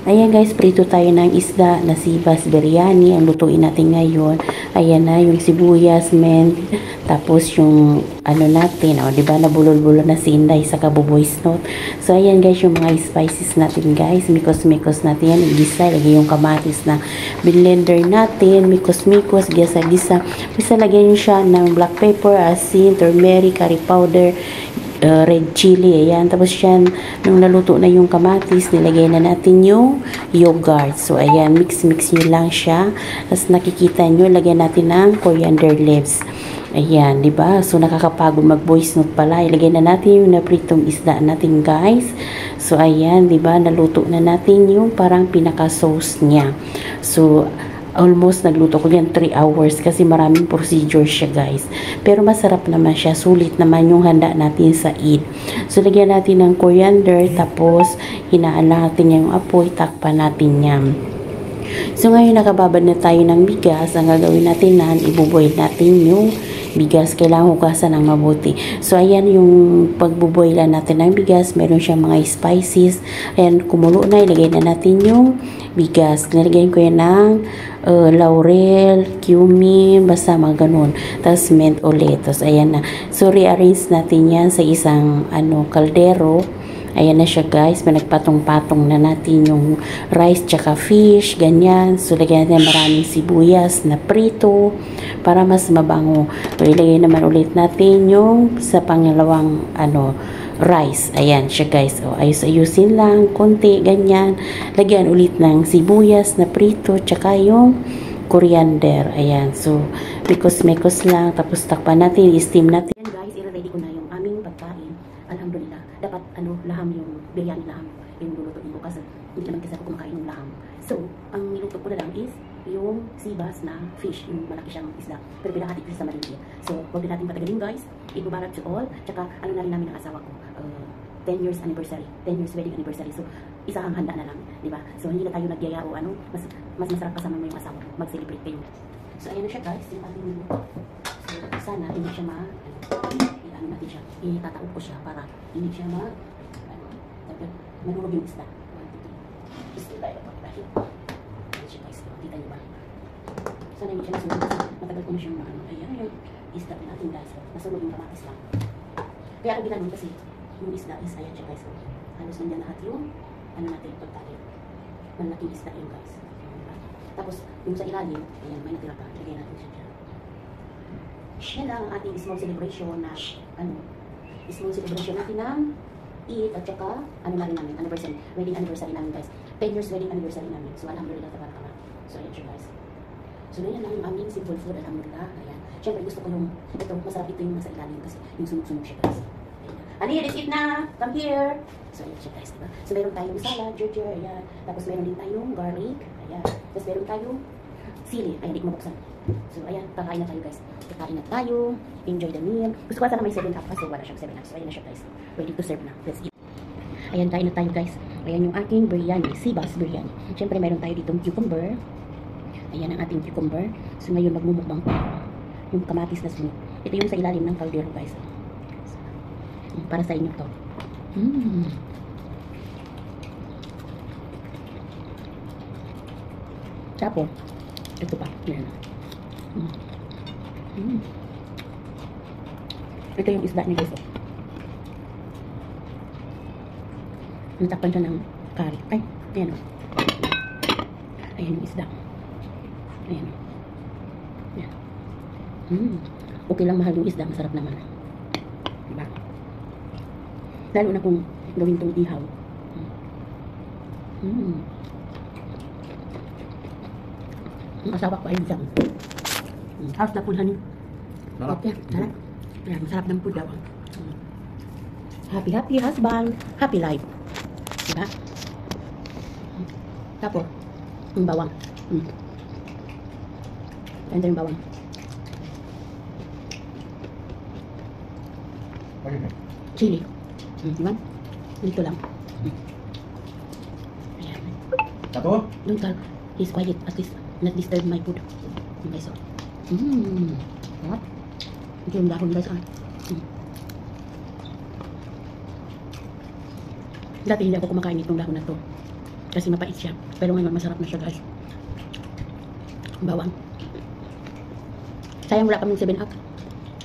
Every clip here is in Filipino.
Ayan guys, prito tayo ng isda na sibas biryani. Ang lutuin natin ngayon. Ayan na, yung sibuyas, mint, tapos yung ano natin, o diba, nabulol-bulol na si Inday sa kabuboys note. So ayan guys, yung mga spices natin guys, mikos-mikos natin yan, igisa, lagay yung kamatis na blender natin, mikos-mikos, gisa-gisa. Basta lagyan nyo siya ng black pepper, asin, turmeric, curry powder, red chili, ayan. Tapos yan, nung naluto na yung kamatis, nilagay na natin yung yogurt. So, ayan, mix-mix nyo lang siya. Tapos nakikita nyo, lagyan natin ng coriander leaves. Ayan, di ba? So, nakakapagod mag-voice note pala. Ilagay na natin yung napritong isda natin, guys. So, ayan, di ba? Naluto na natin yung parang pinaka-sauce niya. So, almost nagluto ko yan 3 hours kasi maraming procedure siya guys. Pero masarap naman siya. Sulit naman yung handa natin sa Eid. So lagyan natin ng coriander tapos hinaan natin yung apoy. Takpan natin yan. So ngayon nakababad na tayo ng bigas. Ang gagawin natin na ibuboil natin yung bigas. Kailangan hugasan ng mabuti. So ayan yung pagbuboilan natin ng bigas. Meron siyang mga spices. Ayan kumulo na. Ilagay na natin yung bigas. Nilagyan ko yan ng laurel, cumin, basta mga ganun. Tapos mint ulit. Tapos ayan na. So rearrange natin yan sa isang kaldero. Ayan na siya guys. Nagpatong-patong na natin yung rice tsaka fish. Ganyan. So lagyan natin maraming sibuyas na prito para mas mabango. So ilagay naman ulit natin yung sa pangalawang rice. Ayan siya guys. O, ayusin lang. Konti. Ganyan. Lagyan ulit ng sibuyas na prito. Tsaka yung coriander. Ayan. So, mekos-mekos lang. Tapos takpan natin. I-steam natin. Ayan guys. I-ready ko na yung aming pagkain. Alhamdulillah. Dapat laham yung biryani laham. Yung lulutuin ko. Kasi hindi naman kasi ako kumakain ng laham. So, ang niluto ko na lang is yung sibas na fish, yung malaki siyang isda. Pero pinakati ko sa maliit. So, huwag din natin patagalin guys. Ibabarat to all. Tsaka, na rin namin ang asawa ko. 10 years anniversary. 10 years wedding anniversary. So, isa ang handa na lang. Diba? So, hindi na tayo nagyaya o mas masarap kasama mo yung asawa. Mag-celebrate kayo. So, ayan na siya guys. Yung ating niluto. So, sana hindi siya natin siya. Itataob ko siya para hindi siya manulog yung isda. Bismillah. Ayan siya guys. Kita niyo ba? Sana hindi siya nasunod kasi matagal ko na siyang ayan yung isda natin guys. Nasunod yung kamatis lang. Kaya ang ginagawa kasi yung isda is ayan siya guys. Halos nandiyan lahat yung natin yung pagtali. Malaking isda yung guys. Tapos yung sa ilalim, ayan may natira pa. Lagay natin siya dyan. Yan lang ang ating small celebration na small celebration natin ng Eid at saka na rin namin, anniversary, wedding anniversary namin guys. 10 years wedding anniversary namin. So alhamdulillah tabarakalla. So ayan siya guys. So yan lang yung aming simple food, alhamdulillah. Ayan. Siyempre gusto ko yung masarap ito yung nasa ilalim kasi yung sunog-sunog siya guys. Ani, let's eat na! Come here! So ayan siya guys, diba? So meron tayong salad, ginger, ayan. Tapos meron din tayong garlic, ayan. Tapos meron tayong sili, ayan, di ko mabuksan. So ayan, kakain na tayo guys. Kakain na tayo, enjoy the meal. Gusto ko sana may 7-up kasi wala siyang 7-up. So ayan na siya guys, ready to serve na. Let's eat. Ayan, kain na tayo guys. Ayan yung ating biryani, sibas biryani. Siyempre meron tayo ditong cucumber. Ayan ang ating cucumber. So ngayon magmumukbang tayo. Yung kamatis na sunod. Ito yung sa ilalim ng kaldero guys. Para sa inyo to. Tapos, ito pa. Ayan. Ito yung isda niya guys. Natakpan siya ng curry. Ay, ayan o. Ayan yung isda. Ayan. Ayan. Okay lang mahal yung isda. Masarap naman. Diba? Lalo na kung gawin itong ihaw. Ang asawa ko ay isang house na pulhan. Okay, sarap. Ayan, masarap ng food daw. Happy, happy husband. Happy life. Diba? Tapos, yung bawang. Ganda yung bawang. Chili. Diba? Dito lang. Ayan. Tato? Don't tell. He's quiet. At least, not disturb my food. Okay, so. Sarap. Ito yung dahon guys. Dati hindi ako kumakain itong dahon na to. Kasi mapait siya. Pero ngayon, masarap na siya, guys. Bawang. Sayang wala kaming 7-up.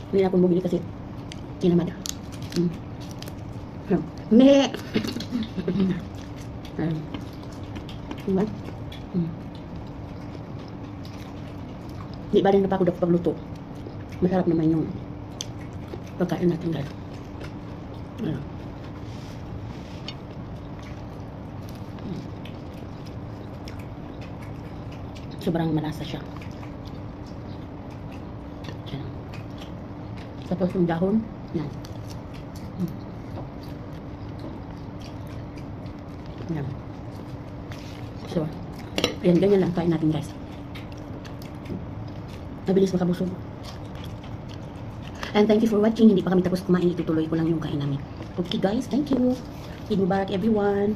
Hindi na akong bumili kasi kinamad. Me! Diba? Di ba rin na pa ako pagluto. Masarap naman yung pagkain natin, guys. Ayan. Sobrang malasa siya. Ayan. Tapos yung dahon, yan. Yan. So, ayan, ganyan lang kain natin, guys. Mabilis makabusog. And thank you for watching. Hindi pa kami tapos kumain. Itutuloy ko lang yung kain namin. Okay, guys. Thank you. Eid Mubarak, everyone.